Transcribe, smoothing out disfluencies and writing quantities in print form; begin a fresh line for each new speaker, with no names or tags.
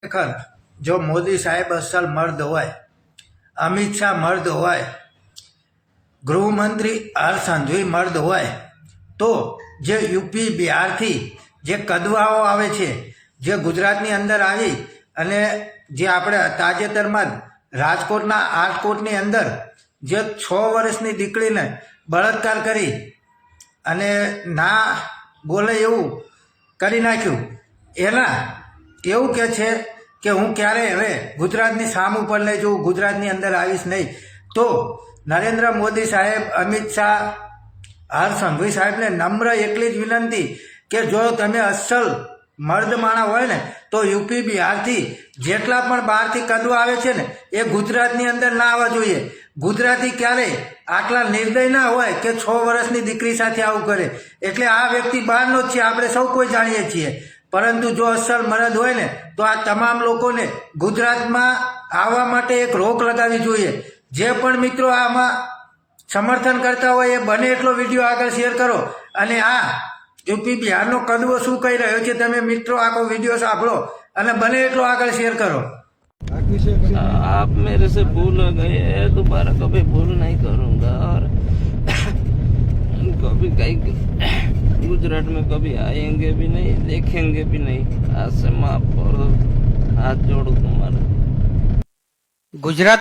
ખરેખર જો મોદી સાહેબ અસલ મર્દ હોય, અમિત શાહ મર્દ હોય, ગૃહમંત્રી હર્ષ સંઘવી મર્દ હોય તો જે યુપી બિહારથી જે કદવાઓ આવે છે, જે ગુજરાતની અંદર આવી અને જે આપણે તાજેતરમાં જ રાજકોટની અંદર જે 6 વર્ષની દીકરીને બળાત્કાર કરી અને ના બોલે એવું કરી નાખ્યું, એના એવું કહે છે કે હું ક્યારેય હવે ગુજરાતની સામ ઉપર નહીં જોઉં, ગુજરાતની અંદર આવીશ નહીં. તો નરેન્દ્ર મોદી સાહેબ, અમિત શાહ, હર્ષ સંઘવી સાહેબને નમ્ર એટલી જ વિનંતી કે જો તમે અસલ મર્દ માણા હોય ને તો યુપી બિહારથી જેટલા પણ બહારથી કદવા આવે છે ને એ ગુજરાતની અંદર ના આવવા જોઈએ. ગુજરાતી ક્યારેય આટલા નિર્દય ના હોય કે 6 વર્ષની દીકરી સાથે આવું કરે. એટલે આ વ્યક્તિ બહારનો જ છે, આપણે સૌ કોઈ જાણીએ છીએ. પરંતુ જો અસલ મર્દ હોય ને તો આ તમામ લોકોને ગુજરાતમાં આવવા માટે એક રોક લગાવવી જોઈએ. જે પણ મિત્રો આમાં સમર્થન કરતા હોય એ બને એટલો વિડીયો આગળ શેર કરો અને આ યુપી બિહારનો કદવો શું કહી રહ્યો છે તમે મિત્રો આખો વિડીયો સાંભળો અને બને એટલો આગળ શેર કરો.
आप मेरे से भूल गए, दोबारा कभी भूल नहीं करूंगा और कभी कहीं गुजरात में कभी आएंगे भी नहीं, देखेंगे भी नहीं. आज से माफ कर दो, हाथ जोड़ू तुम्हारा.
ગુજરાત